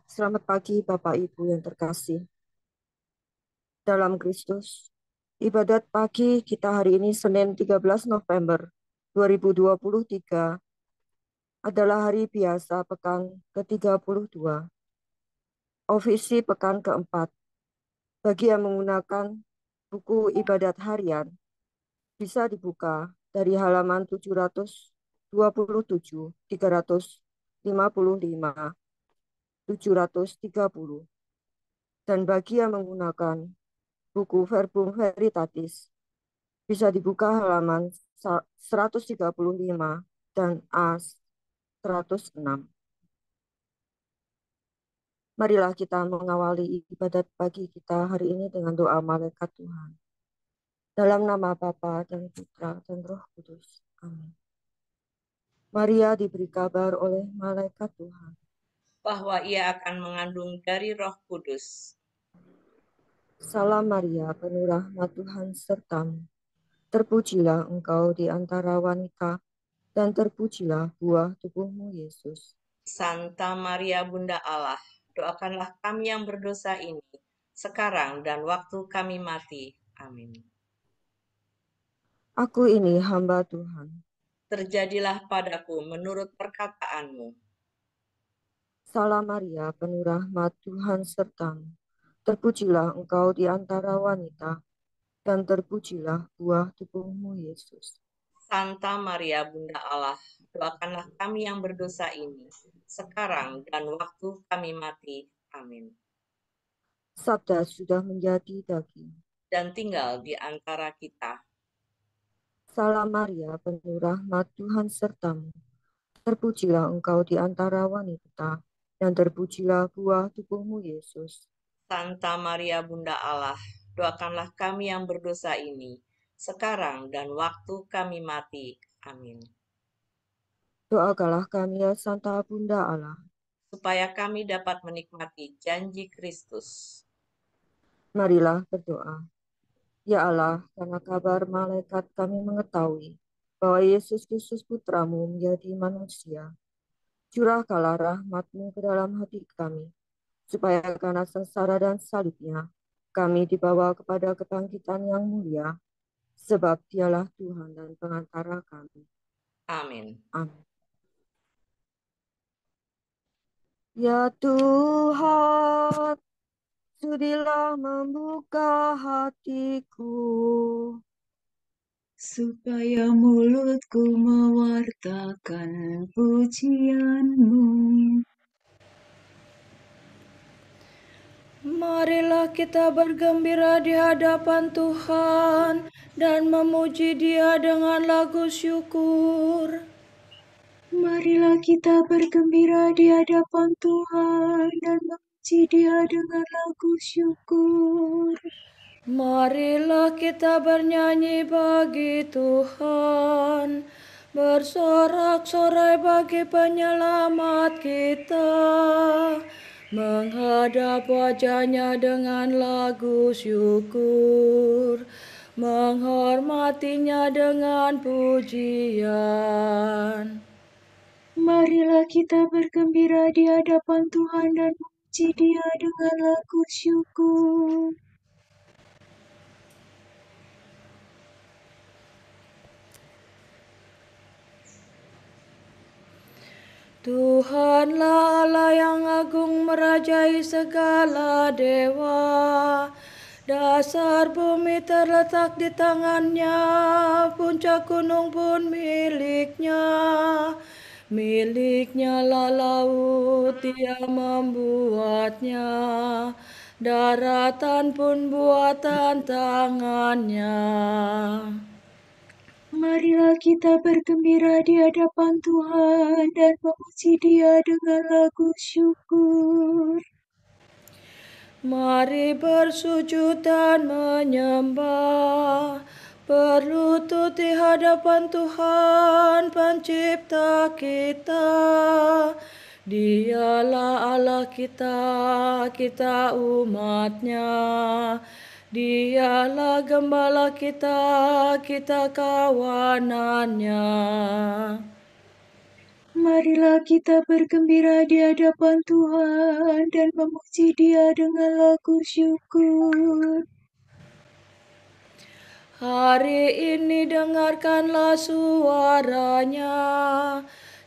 Selamat pagi Bapak Ibu yang terkasih dalam Kristus. Ibadat pagi kita hari ini Senin 13 November 2023 adalah hari biasa pekan ke-32, ofisi pekan keempat. Bagi yang menggunakan buku ibadat harian, bisa dibuka dari halaman 727, 355, 730. Dan bagi yang menggunakan buku Verbum Veritatis, bisa dibuka halaman 135 dan A 106. Marilah kita mengawali ibadat pagi kita hari ini dengan doa malaikat Tuhan. Dalam nama Bapa dan Putra dan Roh Kudus. Amin. Maria diberi kabar oleh malaikat Tuhan. Bahwa ia akan mengandung dari Roh Kudus. Salam Maria, penuh rahmat Tuhan sertamu. Terpujilah engkau di antara wanita, dan terpujilah buah tubuhmu Yesus. Santa Maria Bunda Allah, doakanlah kami yang berdosa ini, sekarang dan waktu kami mati. Amin. Aku ini hamba Tuhan. Terjadilah padaku menurut perkataanmu. Salam Maria, penuh rahmat Tuhan sertamu. Terpujilah engkau di antara wanita, dan terpujilah buah tubuhmu Yesus. Santa Maria Bunda Allah, doakanlah kami yang berdosa ini, sekarang dan waktu kami mati. Amin. Sabda sudah menjadi daging. Dan tinggal di antara kita. Salam Maria, penuh rahmat Tuhan sertamu. Terpujilah engkau di antara wanita, dan terpujilah buah tubuhmu Yesus. Santa Maria Bunda Allah, doakanlah kami yang berdosa ini, sekarang dan waktu kami mati. Amin. Doakanlah kami ya Santa Bunda Allah, Supaya kami dapat menikmati janji Kristus. marilah berdoa. Ya Allah, karena kabar malaikat kami mengetahui bahwa Yesus Kristus Putramu menjadi manusia. Curahkanlah rahmat-Mu ke dalam hati kami, supaya karena sengsara dan salibnya, kami dibawa kepada kebangkitan yang mulia, sebab Dialah Tuhan dan pengantara kami. Amin. Amin. Ya Tuhan, sudilah membuka hatiku, supaya mulutku mewartakan pujian-Mu. Marilah kita bergembira di hadapan Tuhan dan memuji Dia dengan lagu syukur. Marilah kita bergembira di hadapan Tuhan dan memuji Dia dengan lagu syukur. Marilah kita bernyanyi bagi Tuhan, bersorak-sorai bagi penyelamat kita, menghadap wajah-Nya dengan lagu syukur, menghormati-Nya dengan pujian. Marilah kita bergembira di hadapan Tuhan dan memuji Dia dengan lagu syukur. Tuhanlah Allah yang agung merajai segala dewa. Dasar bumi terletak di tangannya, puncak gunung pun miliknya. Miliknya lah laut, Dia membuatnya. Daratan pun buatan tangannya. Marilah kita bergembira di hadapan Tuhan dan memuji Dia dengan lagu syukur. Mari bersujud dan menyembah, berlutut di hadapan Tuhan pencipta kita. Dialah Allah kita, kita umat-Nya. Dialah gembala kita, kita kawanan-Nya. Marilah kita bergembira di hadapan Tuhan dan memuji Dia dengan lagu syukur. Hari ini dengarkanlah suaranya.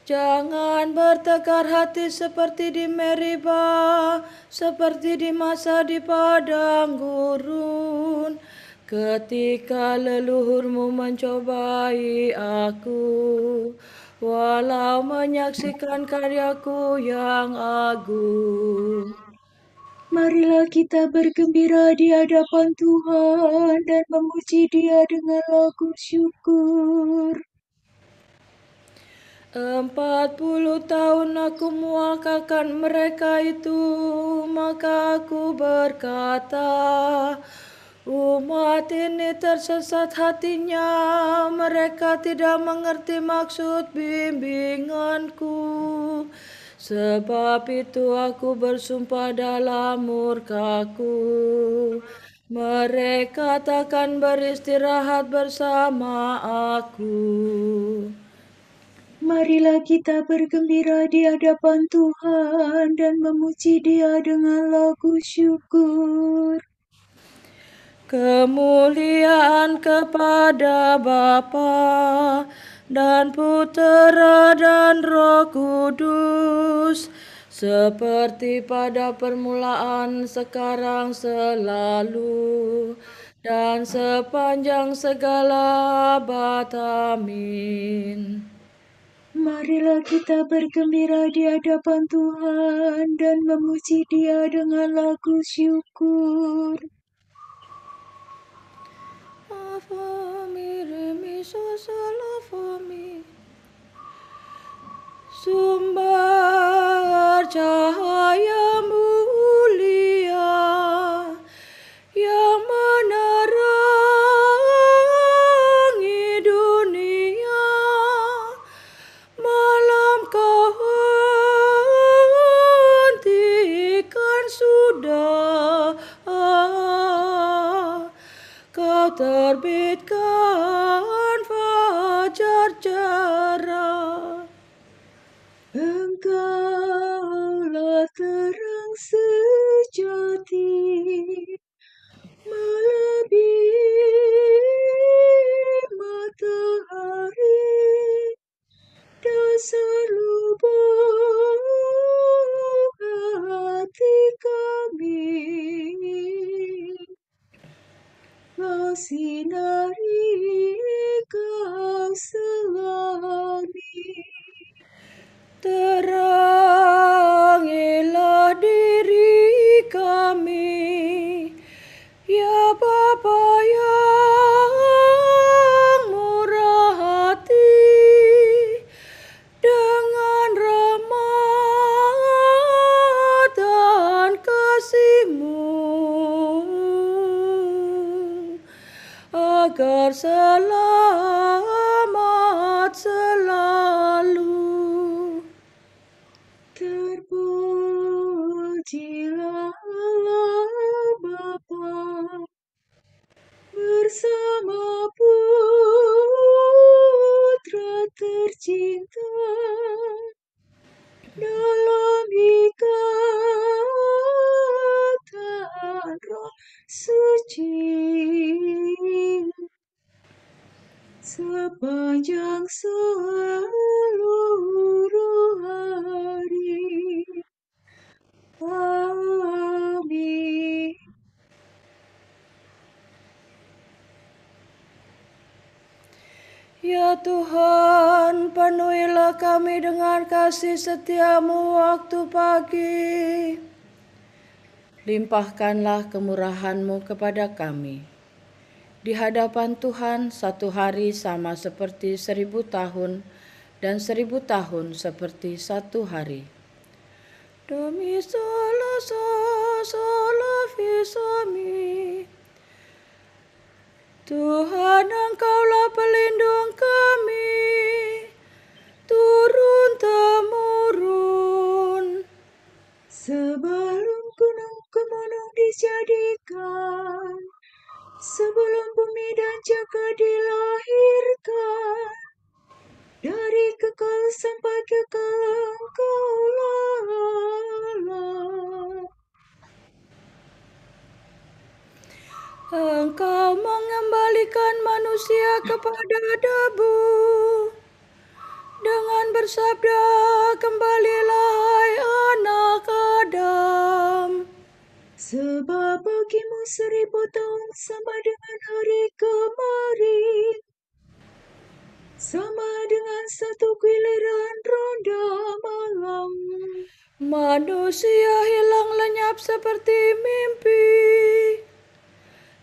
Jangan bertegar hati seperti di Meribah, seperti di masa di padang gurun. Ketika leluhurmu mencobai aku, walau menyaksikan karyaku yang agung. Marilah kita bergembira di hadapan Tuhan dan memuji Dia dengan lagu syukur. 40 tahun aku muakakan mereka itu, maka aku berkata, umat ini tersesat hatinya, mereka tidak mengerti maksud bimbinganku. Sebab itu aku bersumpah dalam murkaku, mereka takkan beristirahat bersama aku. Marilah kita bergembira di hadapan Tuhan dan memuji Dia dengan lagu syukur. Kemuliaan kepada Bapa dan Putera dan Roh Kudus, seperti pada permulaan, sekarang, selalu, dan sepanjang segala abad. Amin. Marilah kita bergembira di hadapan Tuhan dan memuji Dia dengan lagu syukur. Sumber cahaya mulia yang menerangi dunia, malam kau hentikan sudah, kau terbitkan fajar cerah. Engkaulah terang sejati, melebihi matahari, dasar lubuk hati kami. Kau sinari, kau selami. Terangilah diri kami, ya Bapa yang murah hati, dengan rahmat dan kasih-Mu, agar selamat selalu. Terpujilah Allah Bapa bersama Putra tercinta dalam ikatan Roh Suci, sepanjang seluruh hari. Amin. Ya Tuhan, penuhilah kami dengan kasih setia-Mu waktu pagi. Limpahkanlah kemurahan-Mu kepada kami. Di hadapan Tuhan, satu hari sama seperti 1000 tahun, dan 1000 tahun seperti satu hari. Demi salah visami, Tuhan, Engkaulah pelindung kami, turun-temurun. Sebelum gunung-gunung dijadikan, sebelum bumi dan jagat dilahirkan, dari kekal sampai kekal Engkau Allah. Engkau mengembalikan manusia kepada debu. Dengan bersabda, kembalilah hai anak Adam. Sebab bagimu 1000 tahun sama dengan hari kemarin, sama dengan satu giliran ronda malam. Manusia hilang lenyap seperti mimpi,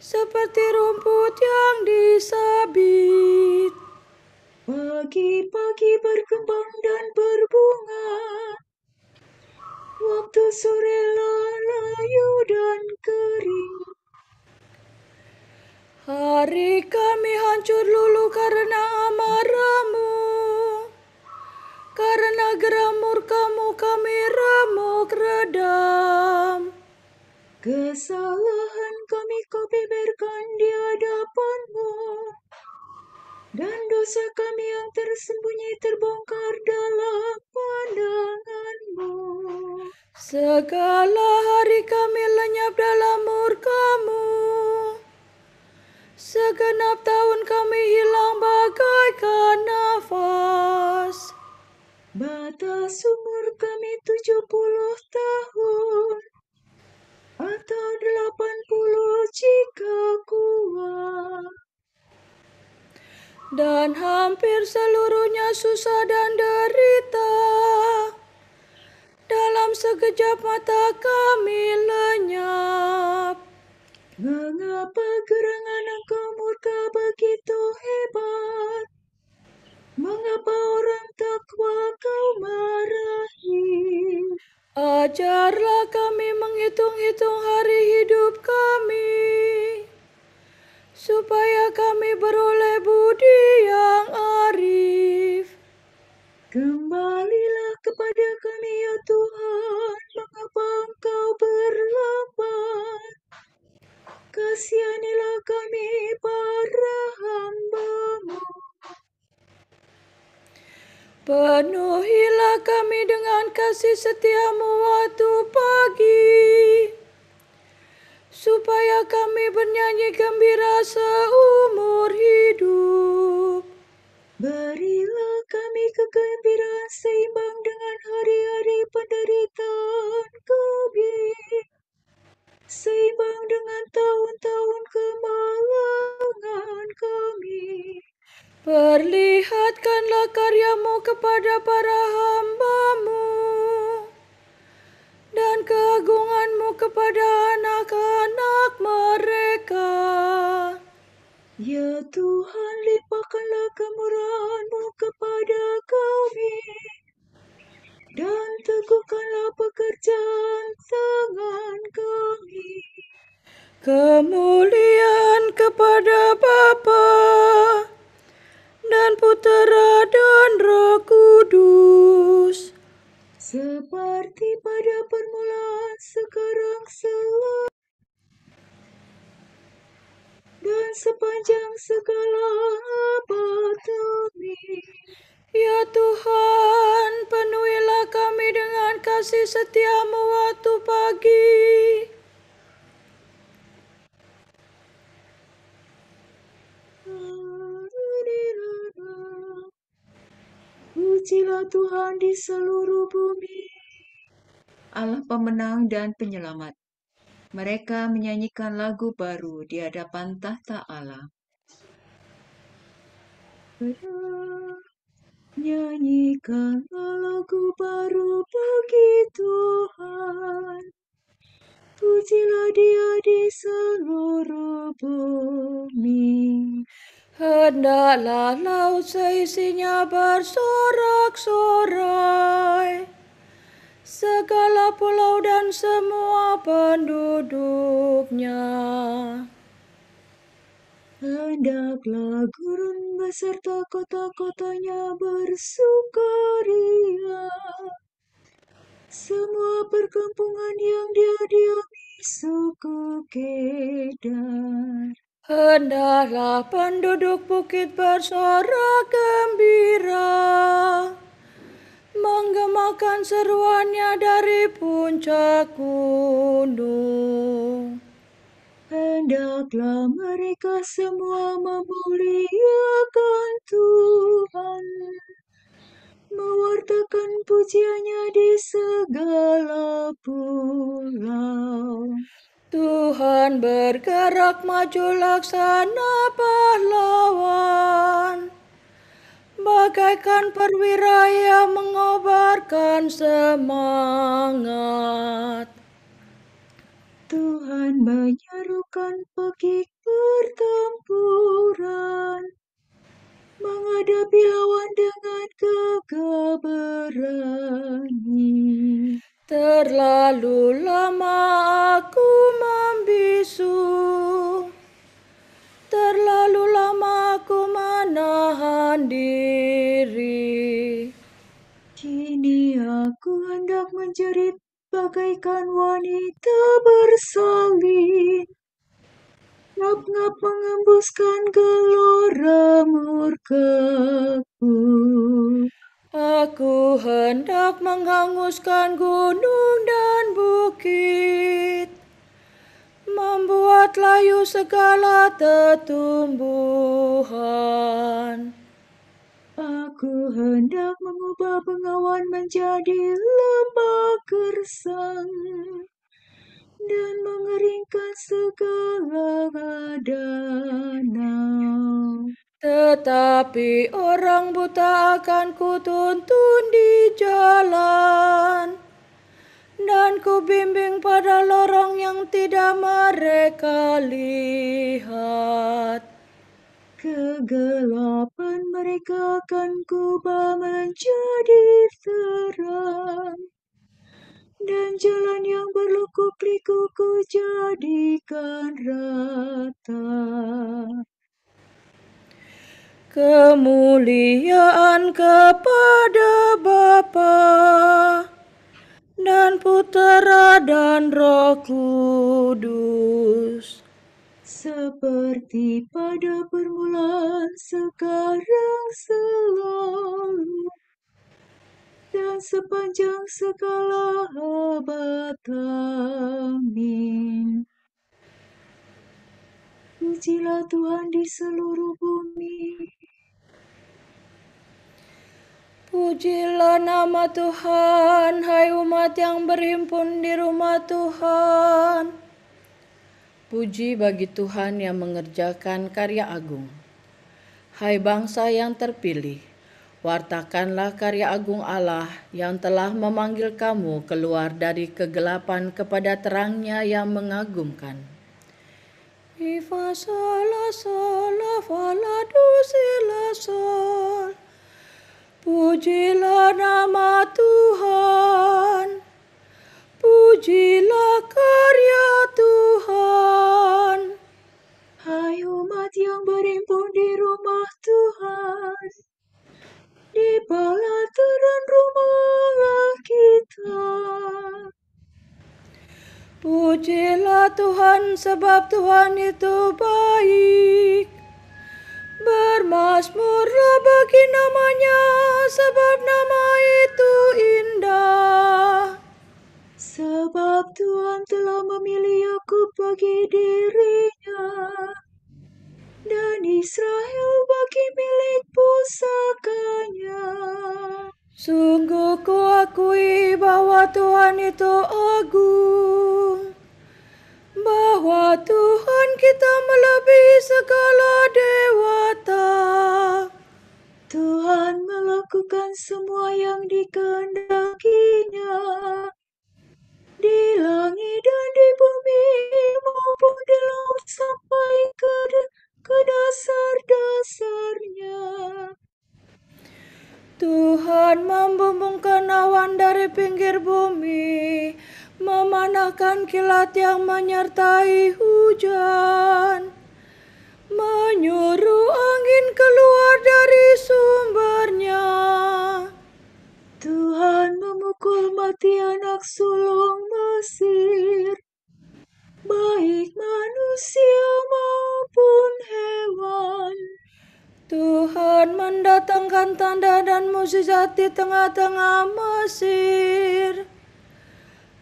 seperti rumput yang disabit. Pagi-pagi berkembang dan berbunga, waktu sore layu dan kering. Hari kami hancur lulu karena amarahmu. Karena geram murkamu kami remuk redam. Kesalahan kami kau beberkan di hadapanmu, dan dosa kami yang tersembunyi terbongkar dalam pandanganmu. Segala hari kami lenyap dalam murkamu. Segenap tahun kami hilang bagaikan nafas. Batas umur kami 70 tahun, atau 80 jika kuat. Dan hampir seluruhnya susah dan derita. Dalam sekejap mata kami lenyap. Mengapa gerangan Engkau murka begitu hebat? Mengapa orang takwa Kau marahi? Ajarlah kami menghitung-hitung hari hidup kami, supaya kami beroleh budi yang arif. Kembalilah kepada kami ya Tuhan, mengapa Engkau berlambat? Kasihanilah kami para hamba-Mu. Penuhilah kami dengan kasih setiamu waktu pagi, supaya kami bernyanyi gembira seumur hidup. Berilah kami kegembiraan seimbang dengan hari-hari penderitaan kami, seimbang dengan tahun-tahun kemalangan kami. Perlihatkanlah karyamu kepada para hamba-Mu, dan keagungan-Mu kepada anak-anak mereka. Ya Tuhan, limpahkanlah kemurahan-Mu kepada kami, dan teguhkanlah pekerjaan tangan kami. Kemuliaan kepada Bapa dan Putera dan Roh Kudus, Seperti pada permulaan, sekarang, selalu, dan sepanjang segala abad. Amin. ya Tuhan, penuhilah kami dengan kasih setiamu waktu pagi, Pujilah Tuhan di seluruh bumi, Allah pemenang dan penyelamat. Mereka menyanyikan lagu baru di hadapan tahta Allah. Nyanyikanlah lagu baru bagi Tuhan. Pujilah Dia di seluruh bumi. hendaklah laut seisinya bersorak-sorai, segala pulau dan semua penduduknya. Hendaklah gurun beserta kota-kotanya bersukaria, semua perkampungan yang dia diami suku Kedar. Hendaklah penduduk bukit bersorak gembira, menggemakan seruannya dari puncak gunung. Hendaklah mereka semua memuliakan Tuhan, mewartakan pujiannya di segala pulau. Tuhan bergerak maju laksana pahlawan, bagaikan perwira yang mengobarkan semangat. Tuhan menyerukan pekik pertempuran, menghadapi lawan dengan gagah berani. Terlalu lama aku membisu, terlalu lama aku menahan diri. Kini aku hendak menjerit bagaikan wanita bersalin, ngap-ngap mengembuskan gelora murkaku. Aku hendak menghanguskan gunung dan bukit, membuat layu segala tetumbuhan. Aku hendak mengubah bengawan menjadi lembah gersang, dan mengeringkan segala danau. Tetapi orang buta akan kutuntun di jalan, dan kubimbing pada lorong yang tidak mereka lihat. Kegelapan mereka akan kubah menjadi terang, dan jalan yang berliku-liku ku jadikan rata. Kemuliaan kepada Bapa dan Putera dan Roh Kudus, Seperti pada permulaan, sekarang, selalu, dan sepanjang segala abad. Amin. Pujilah Tuhan di seluruh bumi. Pujilah nama Tuhan, hai umat yang berhimpun di rumah Tuhan. Puji bagi Tuhan yang mengerjakan karya agung. Hai bangsa yang terpilih, wartakanlah karya agung Allah yang telah memanggil kamu keluar dari kegelapan kepada terangnya yang mengagumkan. Fa sol fa la do si la sol. Pujilah nama Tuhan, pujilah karya Tuhan. Hai umat yang berhimpun di rumah Tuhan, di pelataran rumah Allah kita. Pujilah Tuhan sebab Tuhan itu baik. Bermazmurlah bagi namanya sebab nama itu indah. Sebab Tuhan telah memilih Yakub bagi dirinya, dan Israel bagi milik pusakanya. Sungguh kuakui bahwa Tuhan itu agung, bahwa Tuhan kita melebihi segala dewata. Tuhan melakukan semua yang dikehendakinya, di langit dan di bumi maupun di laut sampai ke dasar-dasarnya. Tuhan membumbungkan awan dari pinggir bumi, memanahkan kilat yang menyertai hujan, menyuruh angin keluar dari sumbernya. Tuhan memukul mati anak sulung Mesir, baik manusia maupun Tuhan mendatangkan tanda dan mukjizat di tengah-tengah Mesir,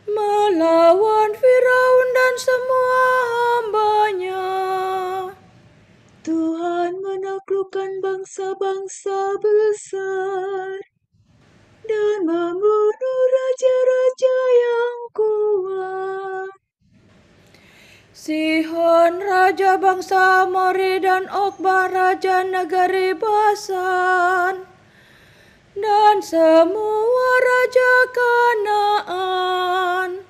melawan Firaun dan semua hambanya. Tuhan menaklukkan bangsa-bangsa besar dan membunuh raja-raja yang kuat. Sihon raja bangsa Amori dan Ogbah raja negeri Basan, dan semua raja Kanaan.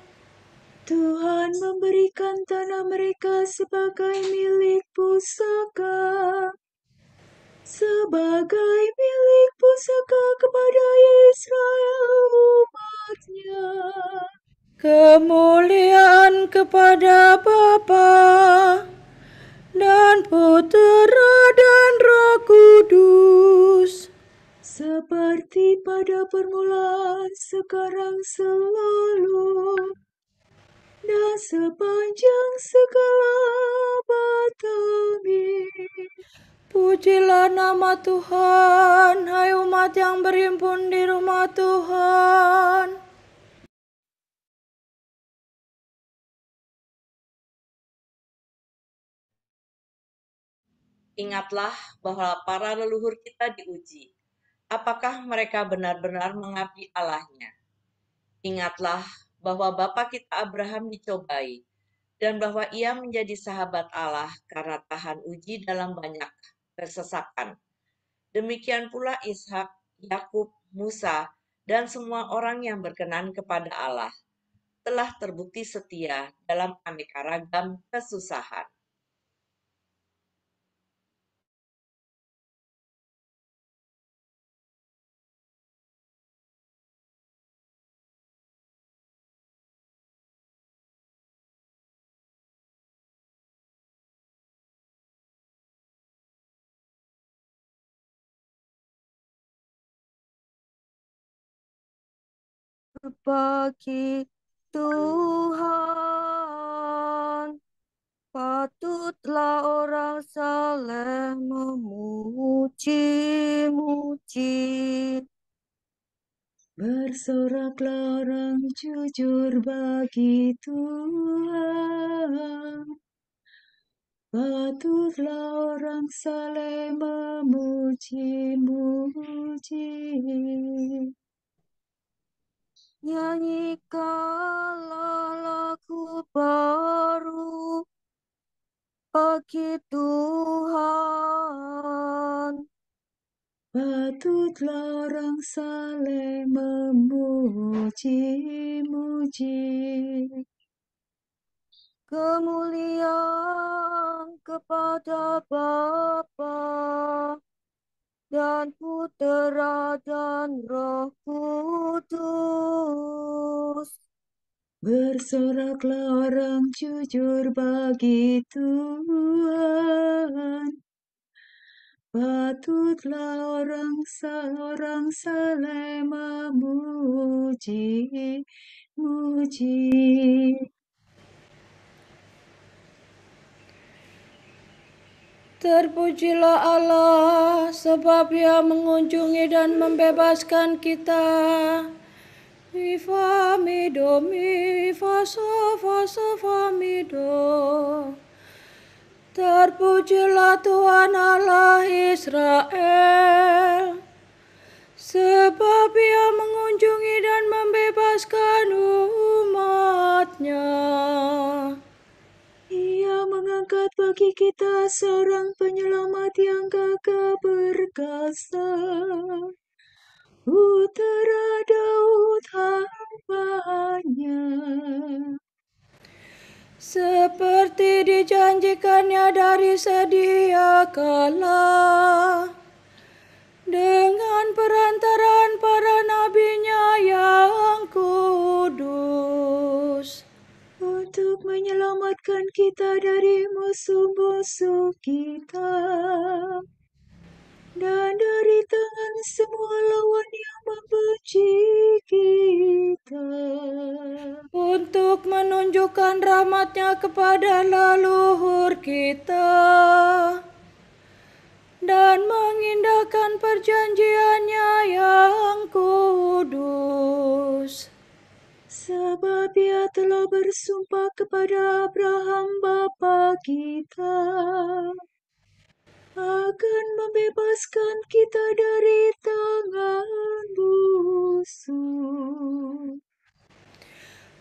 Tuhan memberikan tanah mereka sebagai milik pusaka, kepada Israel umatnya. Kemuliaan kepada Bapa dan Putera dan Roh Kudus, Seperti pada permulaan, sekarang, selalu, dan sepanjang segala abad. Amin. pujilah nama Tuhan, hai umat yang berhimpun di rumah Tuhan. Ingatlah bahwa para leluhur kita diuji. Apakah mereka benar-benar mengabdi Allahnya? Ingatlah bahwa bapa kita Abraham dicobai, dan bahwa ia menjadi sahabat Allah karena tahan uji dalam banyak kesesakan. Demikian pula Ishak, Yakub, Musa, dan semua orang yang berkenan kepada Allah telah terbukti setia dalam aneka ragam kesusahan. Bagi Tuhan, patutlah orang saleh memuji-muji. Bersoraklah orang jujur bagi Tuhan. Patutlah orang saleh memuji-muji. Nyanyikanlah lagu baru bagi Tuhan. Patutlah orang saleh memuji-muji. Kemuliaan kepada Bapa dan Putera dan Roh Kudus. Bersoraklah orang jujur bagi Tuhan. Patutlah orang saleh memuji-muji. Terpujilah Allah, sebab Ia mengunjungi dan membebaskan kita. Mi fa mi do mi fa so mi do. Terpujilah Tuhan Allah Israel, sebab Ia mengunjungi dan membebaskan umat-Nya. Ia mengangkat bagi kita seorang penyelamat yang gagah perkasa, Putera Daud hamba-Nya. Seperti dijanjikannya dari sedia kala, dengan perantaraan para nabi-Nya yang kudus, untuk menyelamatkan kita dari musuh-musuh kita dan dari tangan semua lawan yang membenci kita, untuk menunjukkan rahmat-Nya kepada leluhur kita dan mengindahkan perjanjiannya yang kudus. Sebab Ia telah bersumpah kepada Abraham bapa kita akan membebaskan kita dari tangan musuh,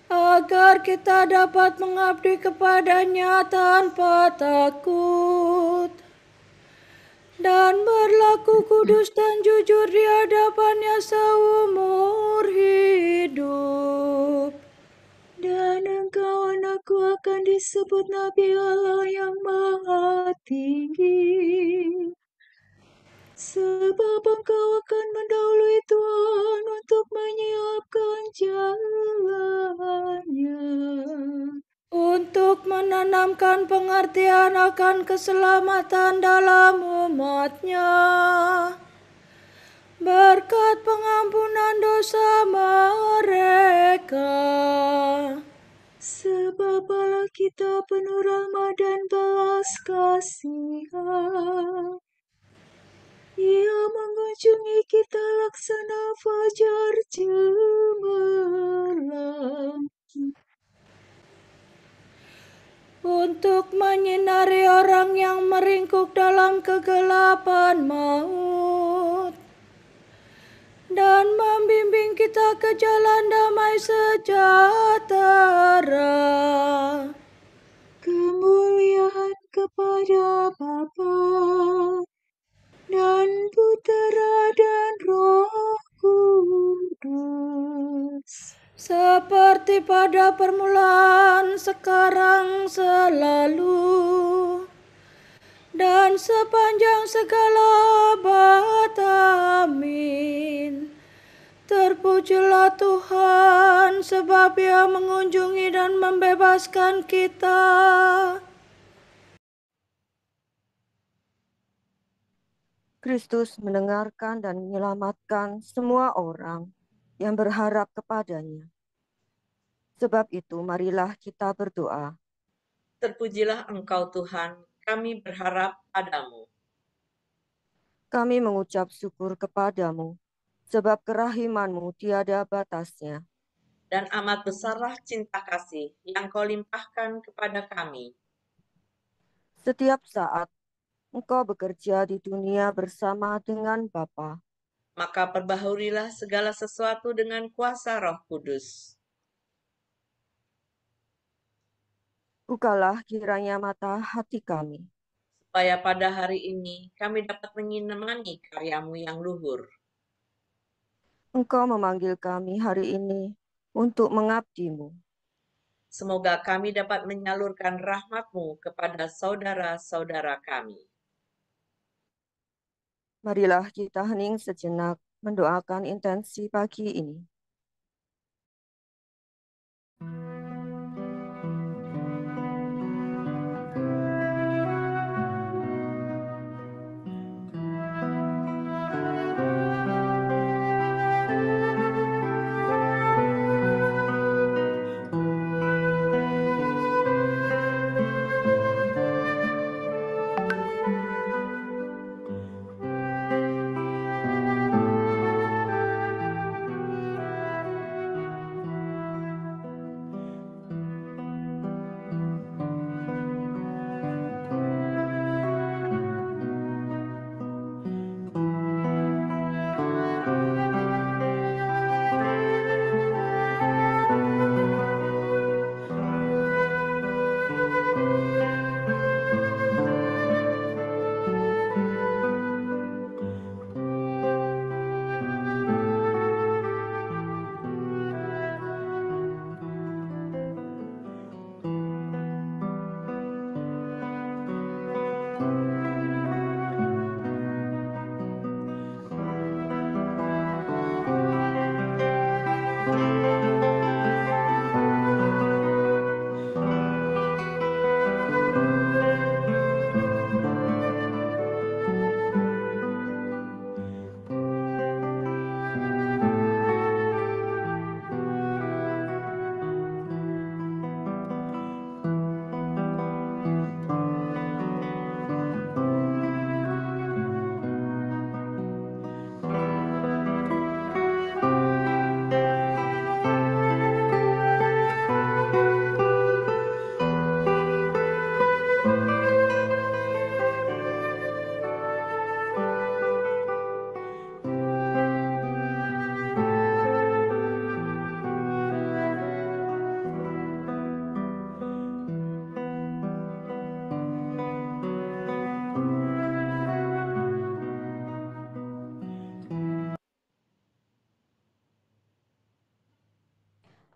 agar kita dapat mengabdi kepadanya tanpa takut dan berlaku kudus dan jujur di hadapannya seumur hidup. dan engkau anakku akan disebut Nabi Allah yang Maha Tinggi. Sebab engkau akan mendahului Tuhan untuk menyiapkan jalannya, Untuk menanamkan pengertian akan keselamatan dalam umatnya, berkat pengampunan dosa mereka. sebab Allah kita penuh rahmat dan belas kasihan. Ia mengunjungi kita laksana fajar cemerlang, Untuk menyinari orang yang meringkuk dalam kegelapan maut, dan membimbing kita ke jalan damai sejahtera. kemuliaan kepada Bapa dan Putera dan Roh Kudus, Seperti pada permulaan, sekarang, selalu, dan sepanjang segala abad. Amin. Terpujilah Tuhan, sebab Ia mengunjungi dan membebaskan kita. Kristus mendengarkan dan menyelamatkan semua orang yang berharap kepadanya. Sebab itu, marilah kita berdoa. Terpujilah Engkau Tuhan, kami berharap padamu. Kami mengucap syukur kepadamu, sebab kerahiman-Mu tiada batasnya. Dan amat besarlah cinta kasih yang Kau limpahkan kepada kami. Setiap saat Engkau bekerja di dunia bersama dengan Bapa. Maka perbaharuilah segala sesuatu dengan kuasa Roh Kudus. Bukalah kiranya mata hati kami, Supaya pada hari ini kami dapat menyemani karyamu yang luhur. Engkau memanggil kami hari ini untuk mengabdi-Mu. Semoga kami dapat menyalurkan rahmat-Mu kepada saudara-saudara kami. Marilah kita hening sejenak mendoakan intensi pagi ini.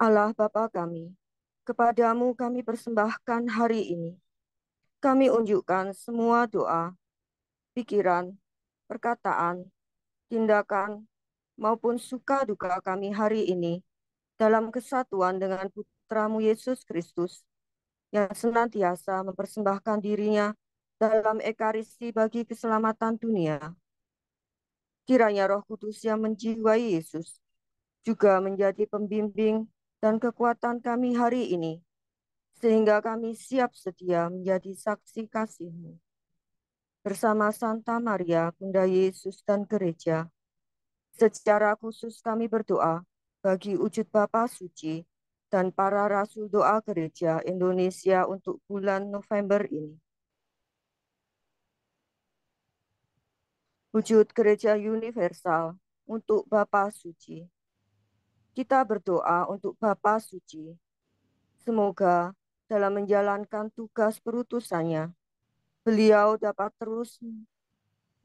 Allah Bapa kami, kepadamu kami persembahkan hari ini. Kami unjukkan semua doa, pikiran, perkataan, tindakan, maupun suka duka kami hari ini dalam kesatuan dengan Putramu Yesus Kristus yang senantiasa mempersembahkan dirinya dalam ekaristi bagi keselamatan dunia. Kiranya Roh Kudus yang menjiwai Yesus juga menjadi pembimbing dan kekuatan kami hari ini, sehingga kami siap sedia menjadi saksi kasih-Mu. Bersama Santa Maria, Bunda Yesus dan Gereja, secara khusus kami berdoa bagi wujud Bapa Suci dan para Rasul Doa Gereja Indonesia untuk bulan November ini. Wujud Gereja Universal untuk Bapa Suci. Kita berdoa untuk Bapa Suci. Semoga dalam menjalankan tugas perutusannya, beliau dapat terus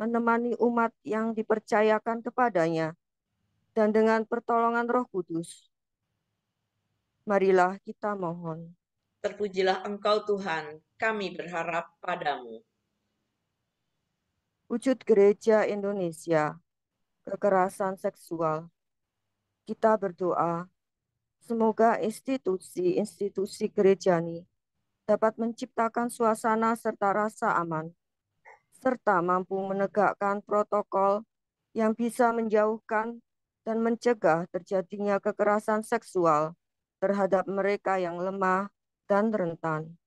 menemani umat yang dipercayakan kepadanya, dan dengan pertolongan Roh Kudus, marilah kita mohon. Terpujilah Engkau Tuhan, kami berharap padamu. Wujud Gereja Indonesia, kekerasan seksual. Kita berdoa, semoga institusi-institusi gereja ini dapat menciptakan suasana serta rasa aman, serta mampu menegakkan protokol yang bisa menjauhkan dan mencegah terjadinya kekerasan seksual terhadap mereka yang lemah dan rentan.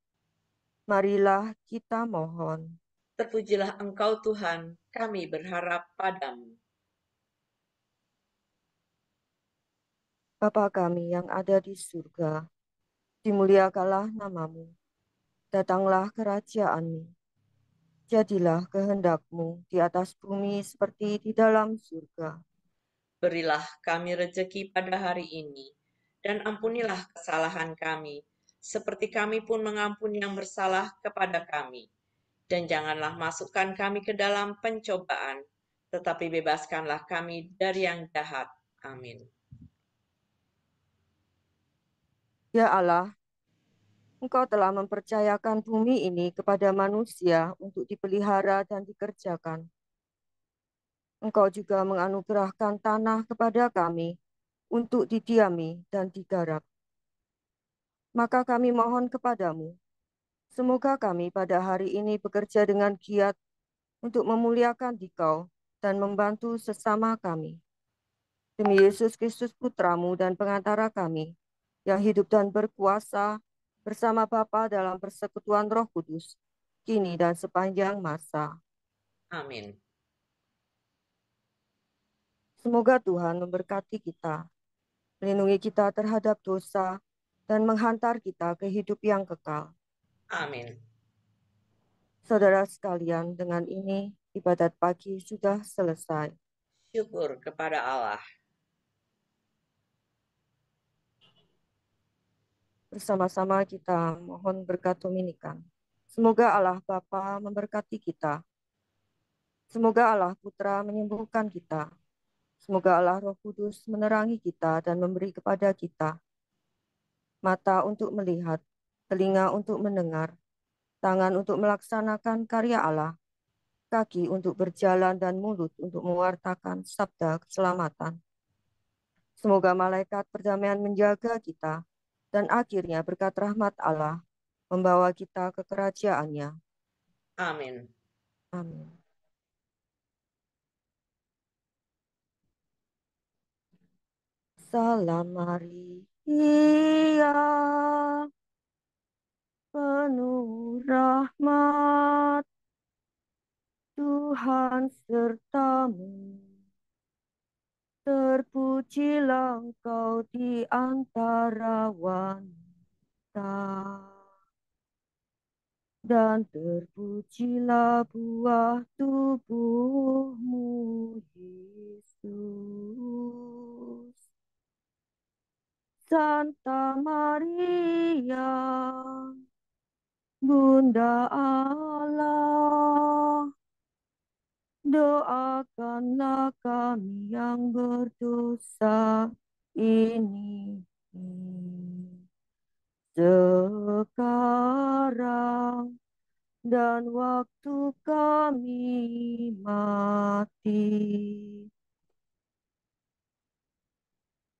Marilah kita mohon. Terpujilah Engkau Tuhan, kami berharap padamu. Bapa kami yang ada di surga, dimuliakanlah namamu. Datanglah kerajaan-Mu. Jadilah kehendak-Mu di atas bumi seperti di dalam surga. Berilah kami rejeki pada hari ini, dan ampunilah kesalahan kami, seperti kami pun mengampuni yang bersalah kepada kami. Dan janganlah masukkan kami ke dalam pencobaan, tetapi bebaskanlah kami dari yang jahat. Amin. Ya Allah, Engkau telah mempercayakan bumi ini kepada manusia untuk dipelihara dan dikerjakan. Engkau juga menganugerahkan tanah kepada kami untuk didiami dan digarap. Maka kami mohon kepadamu, semoga kami pada hari ini bekerja dengan giat untuk memuliakan Dikau dan membantu sesama kami. Demi Yesus Kristus Putramu dan pengantara kami, yang hidup dan berkuasa bersama Bapa dalam persekutuan Roh Kudus, kini dan sepanjang masa. Amin. Semoga Tuhan memberkati kita, melindungi kita terhadap dosa, dan menghantar kita ke hidup yang kekal. Amin. Saudara sekalian, dengan ini ibadat pagi sudah selesai. Syukur kepada Allah. Bersama-sama kita mohon berkat Dominikan. Semoga Allah Bapa memberkati kita. Semoga Allah Putra menyembuhkan kita. Semoga Allah Roh Kudus menerangi kita dan memberi kepada kita mata untuk melihat, telinga untuk mendengar, tangan untuk melaksanakan karya Allah, kaki untuk berjalan dan mulut untuk mewartakan sabda keselamatan. Semoga malaikat perdamaian menjaga kita dan akhirnya berkat rahmat Allah membawa kita ke kerajaannya. Amin. Amin. Salam Maria, penuh rahmat, Tuhan sertamu. Terpujilah engkau di antara wanita, dan terpujilah buah tubuhmu, Yesus. Santa Maria, Bunda Allah, doakanlah kami yang berdosa ini. dan waktu kami mati.